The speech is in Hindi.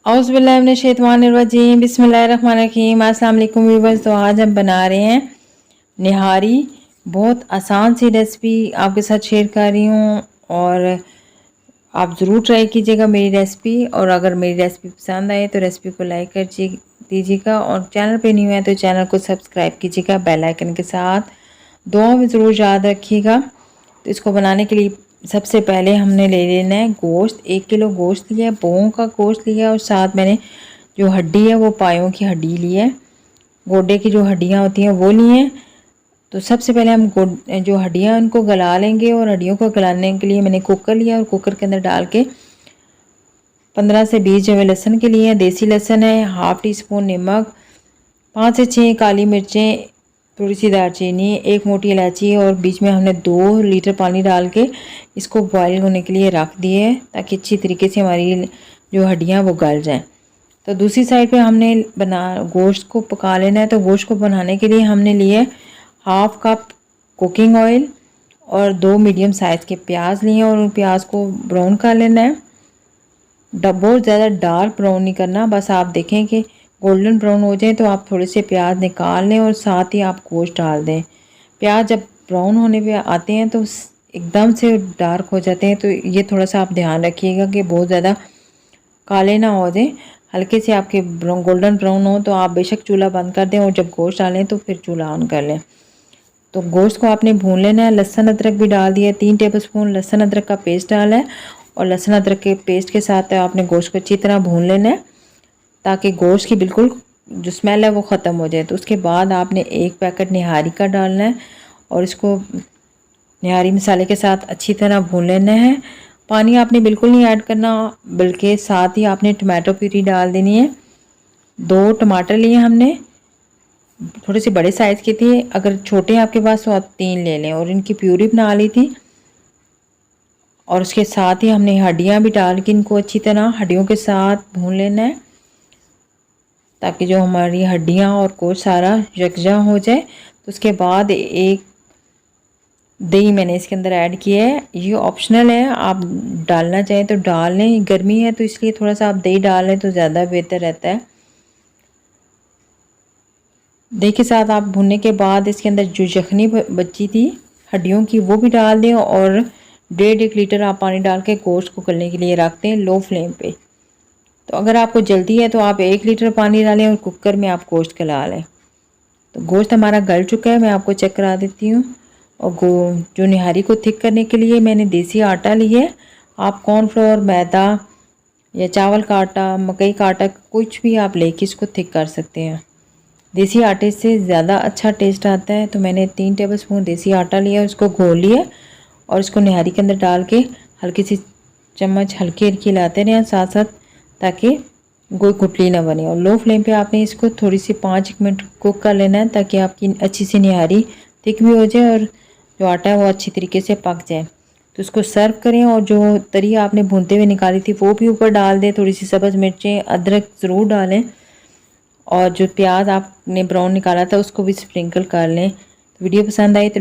औज़ुबिल्लाहिमिनश्शैतानिर्रजीम बिस्मिल्लाहिर्रहमानिर्रहीम। अस्सलाम वालेकुम व्यूअर्स। तो आज हम बना रहे हैं निहारी। बहुत आसान सी रेसिपी आपके साथ शेयर कर रही हूँ और आप ज़रूर ट्राई कीजिएगा मेरी रेसिपी। और अगर मेरी रेसिपी पसंद आए तो रेसिपी को लाइक कर दीजिएगा और चैनल पे नहीं है तो चैनल को सब्सक्राइब कीजिएगा बेल आइकन के साथ। दुआ में ज़रूर याद रखिएगा। तो इसको बनाने के लिए सबसे पहले हमने ले लेना है गोश्त। 1 किलो गोश्त लिया है, बोन का गोश्त लिया और साथ मैंने जो हड्डी है वो पायों की हड्डी ली है, गोडे की जो हड्डियाँ होती हैं वो ली हैं। तो सबसे पहले हम जो हड्डियाँ उनको गला लेंगे और हड्डियों को गलाने के लिए मैंने कुकर लिया और कुकर के अंदर डाल के 15 से 20 जवे लहसुन के लिए, देसी लहसुन है, हाफ़ टी स्पून नमक, 5 से 6 काली मिर्चें, थोड़ी सी दालचीनी, 1 मोटी इलायची और बीच में हमने 2 लीटर पानी डाल के इसको बॉयल होने के लिए रख दिए है ताकि अच्छी तरीके से हमारी जो हड्डियां वो गल जाएं। तो दूसरी साइड पे हमने गोश्त को पका लेना है। तो गोश्त को बनाने के लिए हमने लिए 1/2 कप कुकिंग ऑयल और 2 मीडियम साइज़ के प्याज लिए और उन प्याज को ब्राउन कर लेना है। बहुत ज़्यादा डार्क ब्राउन नहीं करना, बस आप देखें कि गोल्डन ब्राउन हो जाए तो आप थोड़े से प्याज निकाल लें और साथ ही आप गोश्त डाल दें। प्याज जब ब्राउन होने पे आते हैं तो एकदम से डार्क हो जाते हैं, तो ये थोड़ा सा आप ध्यान रखिएगा कि बहुत ज़्यादा काले ना हो जाए, हल्के से आपके गोल्डन ब्राउन हो। तो आप बेशक चूल्हा बंद कर दें और जब गोश्त डालें तो फिर चूल्हा ऑन कर लें। तो गोश्त को आपने भून लेना है। लहसुन अदरक भी डाल दिया, 3 टेबल स्पून लहसुन अदरक का पेस्ट डाला है और लहसुन अदरक के पेस्ट के साथ आपने गोश्त को अच्छी तरह भून लेना है ताकि गोश्त की बिल्कुल जो स्मेल है वो ख़त्म हो जाए। तो उसके बाद आपने 1 पैकेट निहारी का डालना है और इसको निहारी मसाले के साथ अच्छी तरह भून लेना है। पानी आपने बिल्कुल नहीं ऐड करना, बल्कि साथ ही आपने टमाटो प्यूरी डाल देनी है। 2 टमाटर लिए हमने, थोड़े से बड़े साइज़ के थे, अगर छोटे आपके पास तो आप 3 ले लें, और इनकी प्यूरी बना ली थी। और उसके साथ ही हमने हड्डियाँ भी डाल के इनको अच्छी तरह हड्डियों के साथ भून लेना है ताकि जो हमारी हड्डियाँ और गोश्त सारा यकजा हो जाए। तो उसके बाद 1 दही मैंने इसके अंदर ऐड किया है, ये ऑप्शनल है, आप डालना चाहें तो डाल लें। गर्मी है तो इसलिए थोड़ा सा आप दही डाल लें तो ज़्यादा बेहतर रहता है। दही के साथ आप भुनने के बाद इसके अंदर जो यखनी बची थी हड्डियों की वो भी डाल दें और 1.5 लीटर आप पानी डाल के गोश्त को गलने के लिए रख दें लो फ्लेम पे। तो अगर आपको जल्दी है तो आप 1 लीटर पानी डालें और कुकर में आप गोश्त गला लें। तो गोश्त हमारा गल चुका है, मैं आपको चेक करा देती हूँ। और जो निहारी को थिक करने के लिए मैंने देसी आटा लिया है। आप कॉर्नफ्लोर, मैदा या चावल का आटा, मकई का आटा, कुछ भी आप लेके इसको थिक कर सकते हैं। देसी आटे से ज़्यादा अच्छा टेस्ट आता है। तो मैंने 3 टेबल स्पून देसी आटा लिया, उसको घोल लिया और इसको निहारी के अंदर डाल के हल्की सी चम्मच हल्की हल्की हिलाते रहें साथ साथ ताकि कोई गुठली ना बने। और लो फ्लेम पे आपने इसको थोड़ी सी 5 मिनट कुक कर लेना है ताकि आपकी अच्छी सी निहारी थिक भी हो जाए और जो आटा है वो अच्छी तरीके से पक जाए। तो उसको सर्व करें और जो तरी आपने भूनते हुए निकाली थी वो भी ऊपर डाल दें। थोड़ी सी सब्ज़ मिर्चें, अदरक ज़रूर डालें और जो प्याज आपने ब्राउन निकाला था उसको भी स्प्रिंकल कर लें। वीडियो पसंद आई तो